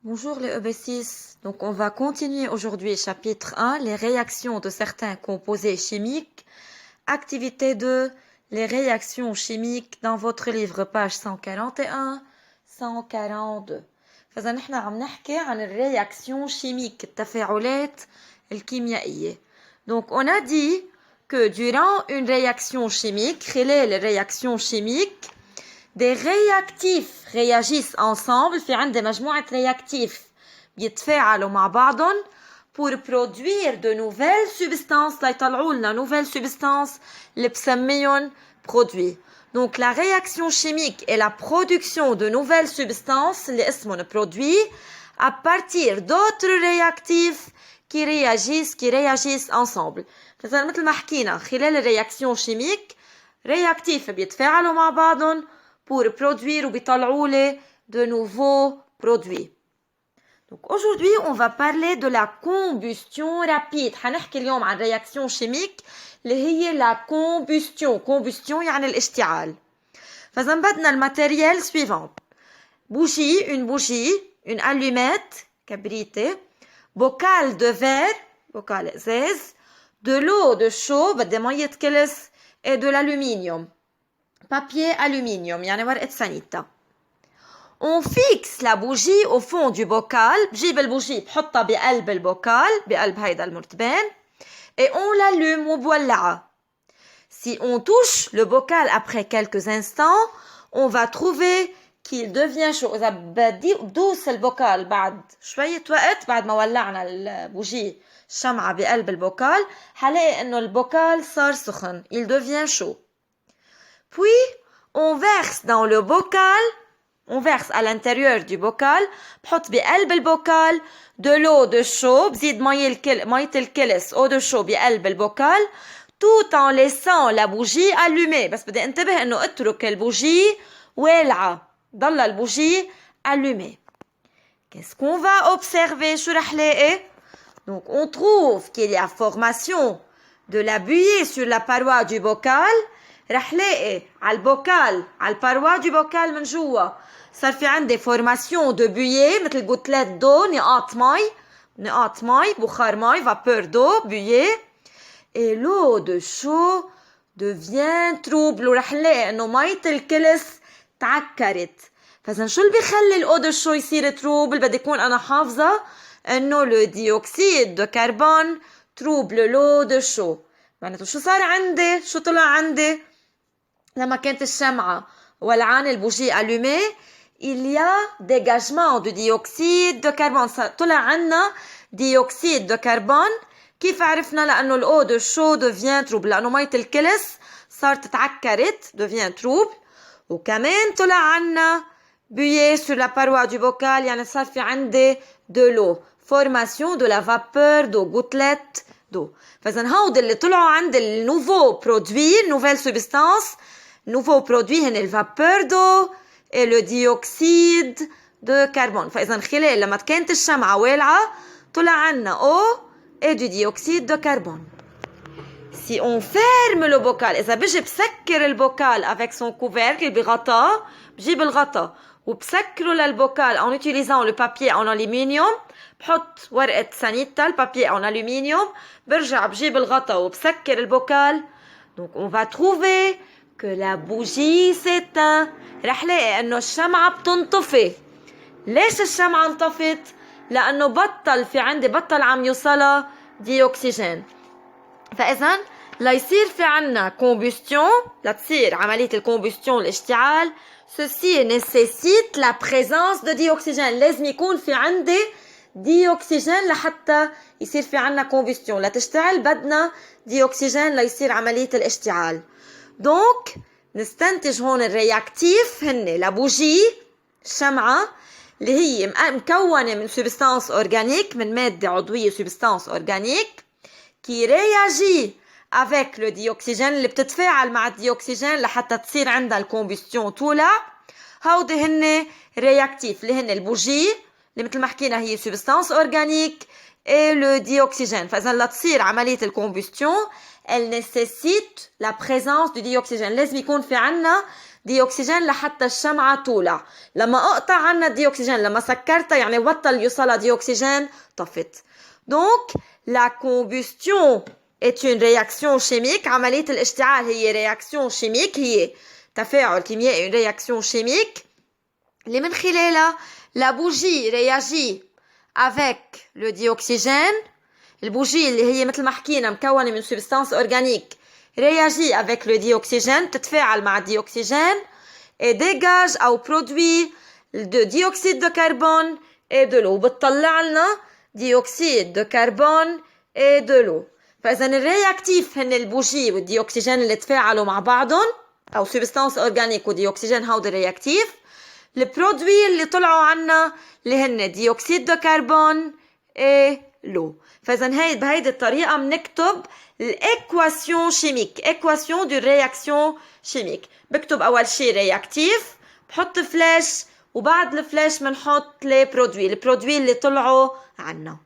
Bonjour les EB6, donc on va continuer aujourd'hui chapitre 1, les réactions de certains composés chimiques. Activité 2, les réactions chimiques dans votre livre page 141, 142. فإذا نحن عم نحكي عن الرياكسيون chimiques, التفاعلات الكيميائية. Donc on a dit que durant une réaction chimique, خلال الرياكسيون chimique, des réactifs réagissent ensemble في عندي مجموعة réactifs بيتفاعلوا مع بعضهم pour produire de nouvelles substances ليطلعوا لنا nouvelles substances اللي بسميهم produits. Donc la réaction chimique est la production de nouvelles substances اللي اسمهم produits à partir d'autres réactifs qui réagissent ensemble. فإذا مثل ما حكينا خلال الرياكسيون chimique réactifs بيتفاعلوا مع بعضهم pour produire ou بيطلعوا لي de nouveaux produits. Donc aujourd'hui, on va parler de la combustion rapide. حنحكي اليوم عن réaction chimique اللي هي la combustion. Combustion يعني الاشتعال. فإذا بدنا الماتيريال suivant. Une bougie, une allumette, كبريتة, bocal de verre, bocal ازاز, de l'eau de chaud, بدي مية كلس, et de l'aluminium. Papier aluminium, يعني ورقة سانيتا. On fixe la bougie au fond du bocal. بجيب البوجي بحطها بقلب البوكال, بقلب هيدا المرتبان. Et on l'allume وبولعها. Si on touche le bocal après quelques instants, on va trouver qu'il devient chaud. إذا بدوس البوكال بعد شوية وقت, بعد ما ولعنا البوجي الشمعة بقلب البوكال, حلاقي إنه البوكال صار سخن. Il devient chaud. Puis, on verse dans le bocal, on verse à l'intérieur du bocal, بحط بقلب البوكال de l'eau de chaud, بزيد مية الكلس, eau de chaud بقلب البوكال, tout en laissant la bougie allumée. بس بدي انتبه انه اترك البوجي والعة, ضل البوجي allumée. Qu'est-ce qu'on va observer? شو رح لاقي? Donc, on trouve qu'il y a formation de la buée sur la paroi du bocal. رح لاقي على البوكال, على الباروا du bocal من جوا صار في عندي formation de buée مثل gouttelettes d'eau, نقاط مي, بخار مي, vapeur d'eau, buée. Et l'eau de chaud devient trouble. ورح نلاقي انه مية الكلس تعكرت. فإذا شو اللي بيخلي الأو دو شو يصير تروبل؟ بدي يكون أنا حافظة إنه لو ديوكسيد دو كربون تروبل لو دو شو. معناته شو صار عندي؟ شو طلع عندي؟ لما كانت الشمعة ولعان البوجي allumée, il y a dégagement de dioxyde de carbone. طلع عنا dioxyde de carbone. كيف عرفنا؟ لأنه الأو دو شو devient trouble, لأنه مية الكلس صارت تعكرت, devient trouble. وكمان طلع عنا buée sur la paroi du bocal, يعني صار في عندي de l'eau, formation de la vapeur d'eau, gouttelettes d'eau. فإذا هود اللي طلعوا عند النوفو برودوي, nouvelle substance, nouveau produit هن الفابور d'eau et le dioxyde de carbone. فإذا خلال لما كانت الشمعة والعة طلع عنا eau et du dioxyde de carbone. Si on ferme le bocal, إذا بجي بسكر البوكال avec son couvercle بغطاء, بجيب الغطاء وبسكره للبوكال en utilisant le papier en aluminium, بحط ورقة سانيتا, البابيي en aluminium, برجع بجيب الغطاء وبسكر البوكال. Donc on va trouver que la bougie s'éteint. رح لاقي انه الشمعة بتنطفي. ليش الشمعة انطفت؟ لانه بطل عم يوصلها ديوكسيجين. فاذا ليصير في عنا combustion, لتصير عملية الكومبوستيون الاشتعال, ceci nécessite la présence de dioxygène. لازم يكون في عندي ديوكسيجين لحتى يصير في عنا combustion. لتشتعل بدنا ديوكسيجين ليصير عملية الاشتعال. دونك نستنتج هون الرياكتيف هن لابوجي, الشمعة اللي هي مكونة من سبستانس أورجانيك, من مادة عضوية سبستانس أورجانيك, qui réagit avec le dioxygène, اللي بتتفاعل مع الديوكسيجين لحتى تصير عندها الكومبوستيون تولع. هودي هن رياكتيف اللي هن البوجي اللي مثل ما حكينا هي سبستانس أورجانيك et le dioxygène. فإذا لتصير عملية الكومبوستيون elle nécessite la présence du dioxygène. لازم يكون في عنا ديوكسجين لحتى الشمعة تولع. لما أقطع عنها الديوكسجين، لما سكرتها يعني بطل يوصلها ديوكسجين، طفت. Donc la combustion est une réaction chimique. عملية الاشتعال هي réaction chimique، هي تفاعل كيميائي، une réaction chimique اللي من خلالها la bougie réagit avec le dioxygène. البوجي اللي هي مثل ما حكينا مكونة من substance organique réagit avec le dioxygène، تتفاعل مع الديوكسيجين et dégage أو produit de dioxyde de carbone et de l'eau، بتطلع لنا dioxyde de carbone et de l'eau. فإذا الرياكتيف هن البوجي والديوكسيجين اللي تفاعلوا مع بعضهم، أو substance organique وديوكسيجين هودي الرياكتيف. البرودوي اللي طلعوا عنا اللي هن ديوكسيد دو كربون et l'eau. فإذا هي بهيدي الطريقة بنكتب الإكواسيون شيميك، إكواسيون دو رياكسيون شيميك. بكتب أول شي رياكتيف، بحط فلاش، وبعد الفلاش بنحط لي برودوي، البرودوي اللي طلعوا عنا.